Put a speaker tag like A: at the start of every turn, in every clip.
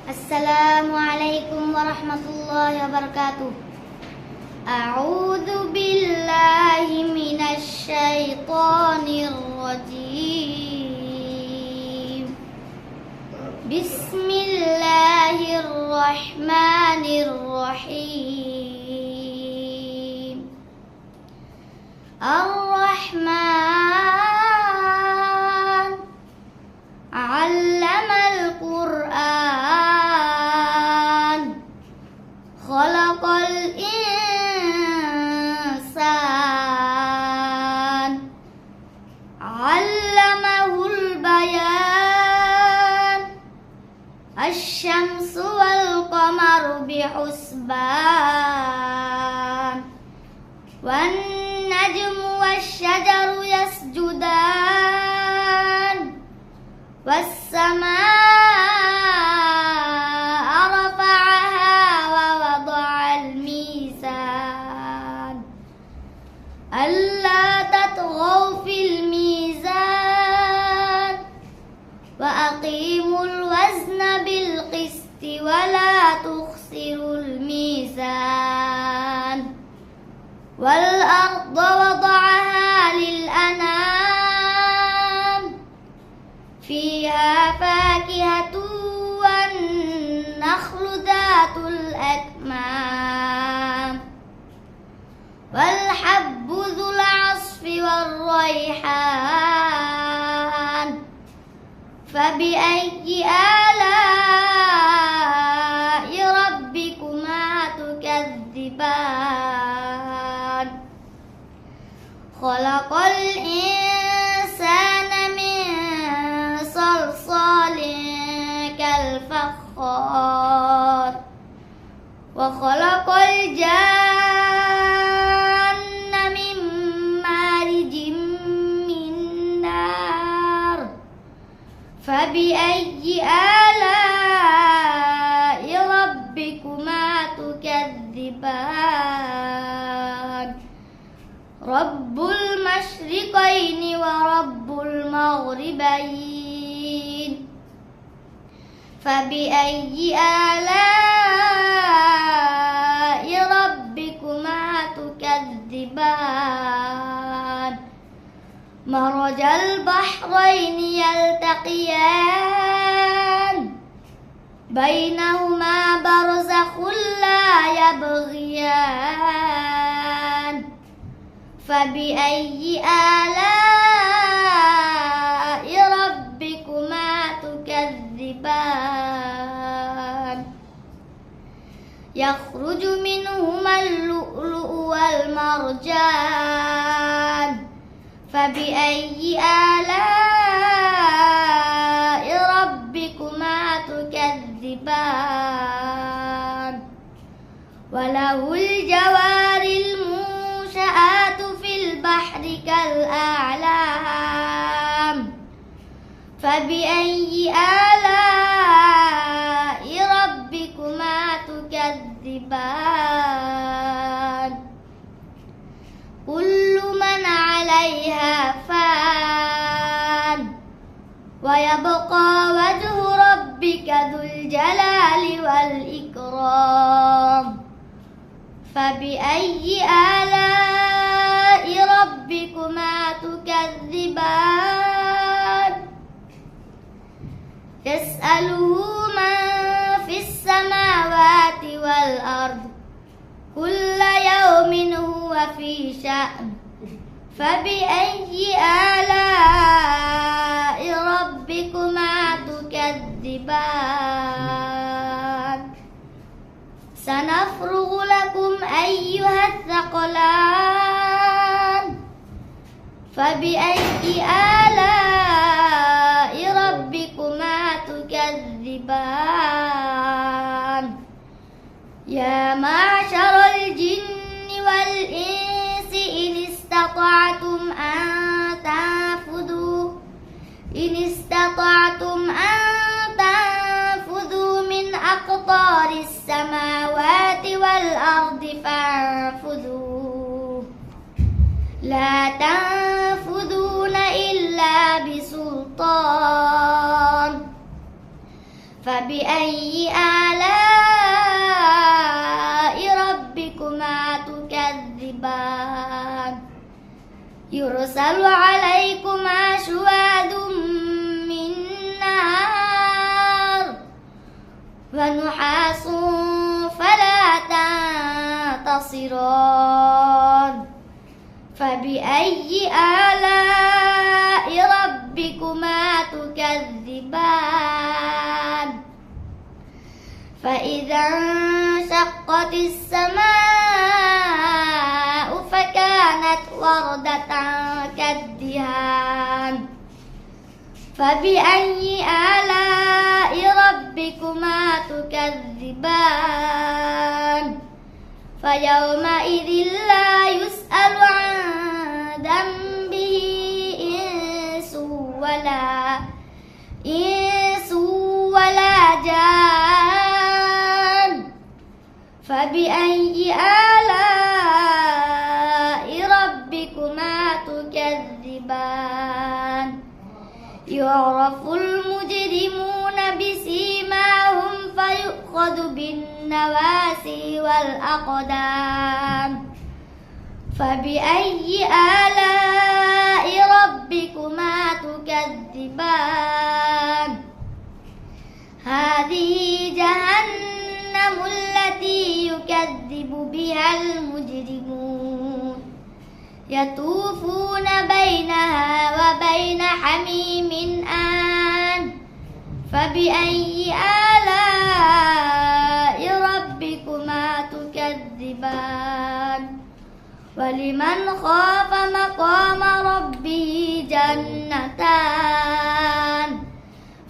A: السلام عليكم ورحمة الله وبركاته. أعوذ بالله من الشيطان الرجيم. بسم الله الرحمن الرحيم. الرحمن علم القرآن خلق الإنسان علمه البيان الشمس والقمر بحسبان والنجم والشجر يسجدان والسماء رفعها ووضع الميزان ألا تطغوا في الميزان وأقيموا الوزن بالقسط ولا تخسروا الميزان والأرض وضعها للأنام فيها فاكهة والنخل ذات الأكمام والحب ذو العصف والريحان فبأي آلاء ربكما تكذبان خلق الإنسان من صلصال كالفخار وخلق الجان من مارج من نار فبأي آلاء ربكما تكذبان رب المشرقين ورب المغربين فبأي آلاء ربكما تكذبان مرج البحرين يلتقيان بينهما برزخ لا يبغيان فبأي آلاء ربكما تكذبان يخرج منهما اللؤلؤ والمرجان فبأي آلاء ربكما تكذبان وله الجوار المنشآت في البحر كالأعلام فبأي آلاء ربكما تكذبان كل من عليها فان ويبقى وجه ربك ذو الجلال والإكرام فبأي آلاء ربكما تكذبان يسأله من في السماوات والأرض كل يوم هو في شأن فبأي آلاء ربكما تكذبان سنفرغ لكم أيها الثقلان فبأي آلاء ربكما تكذبان يا معشر الجن والإنس إن استطعتم أن تنفذوا من أقطار السماوات والأرض فانفذوا لا تنفذون إلا بسلطان فبأي آلاء ربكما تكذبان يرسل عليكما شواظ من نار ونحاس فلا تنتصران فبأي آلاء ربكما تكذبان فإذا انشقت السماء فكانت وردة كالدهان فبأي آلاء ربكما تكذبان فيومئذ لا يسأل عن ذنبه إنس ولا جان فبأي آلاء ربكما تكذبان يعرف المجرمون بسيماهم فيؤخذ بالنواسي والأقدام فبأي آلاء ربكما تكذبان هذه جهنم التي يكذب بها المجرمون يطوفون بينها وبين حميم آن فبأي آلاء ربكما تكذبان ولمن خاف مقام ربه جنتان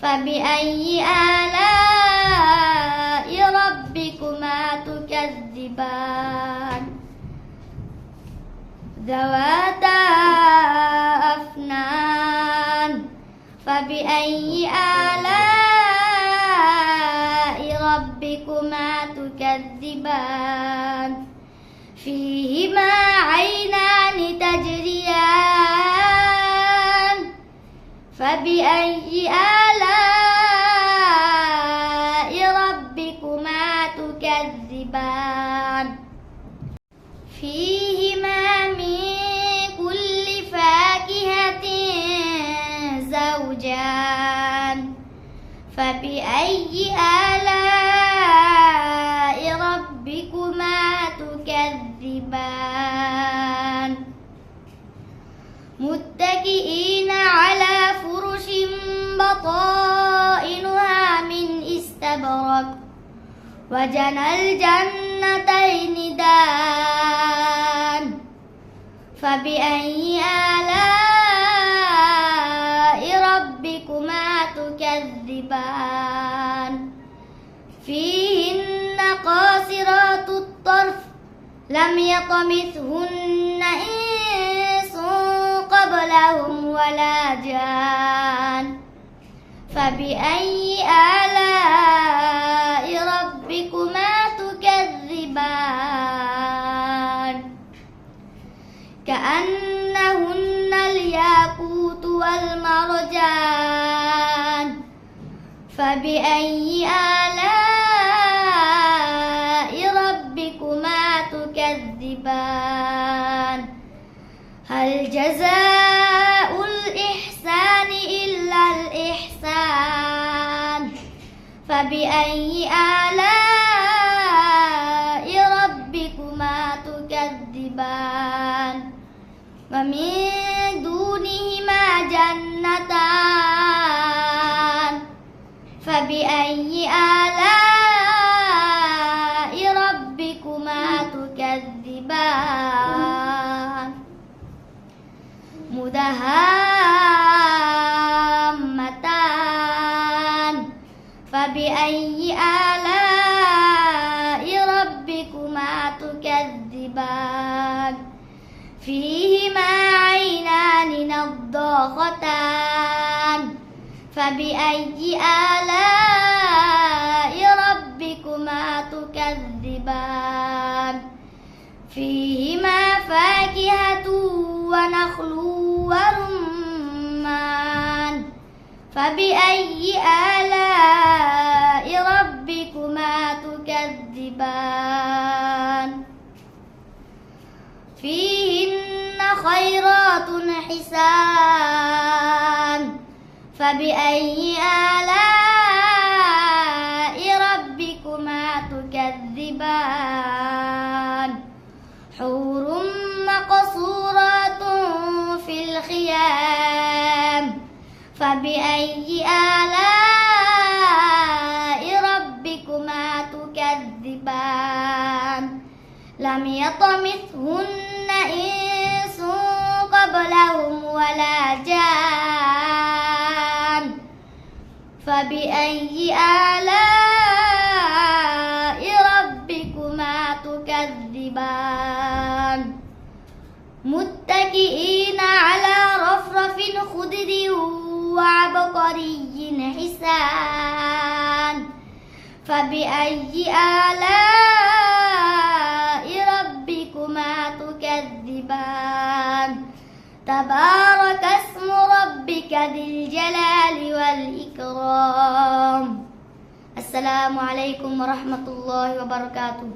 A: فبأي آلاء ربكما تكذبان ذواتا أفنان فبأي آلاء ربكما تكذبان فيهما عينان تجريان فبأي آلاء ربكما تكذبان فيهما من كل فاكهة زوجان فبأي آلاء ربكما تكذبان متكئين على فرش بطائنها من استبرق وجنى الجنتين دان فبأي آلاء ربكما تكذبان فيهن قاصرات الطرف لم يطمثهن إنس قبلهم ولا جان فبأي آلاء ربكما تكذبان كأنهن الياقوت والمرجان فبأي آلاء ربكما تكذبان هل جزاء الإحسان إلا الإحسان فبأي آلاء ربكما تكذبان ومن دونهما جنتان فبأي آلاء ربكما تكذبان مدهامتان فبأي آلاء ربكما تكذبان فيهما عينان نضاختان فبأي آلاء ربكما تكذبان فيهما فاكهة ونخل ورمان فبأي آلاء تكذبان فيهن خيرات حسان فبأي آلاء ربكما تكذبان حور مقصورات في الخيام فبأي آلاء ربكما تكذبان لم يطمثهن إنس قبلهم ولا جان فبأي آلاء ربكما تكذبان متكئين على رفرف خضر وعبقري حسان فبأي آلاء ربكما تكذبان تبارك اسم ربك ذي الجلال والإكرام السلام عليكم ورحمة الله وبركاته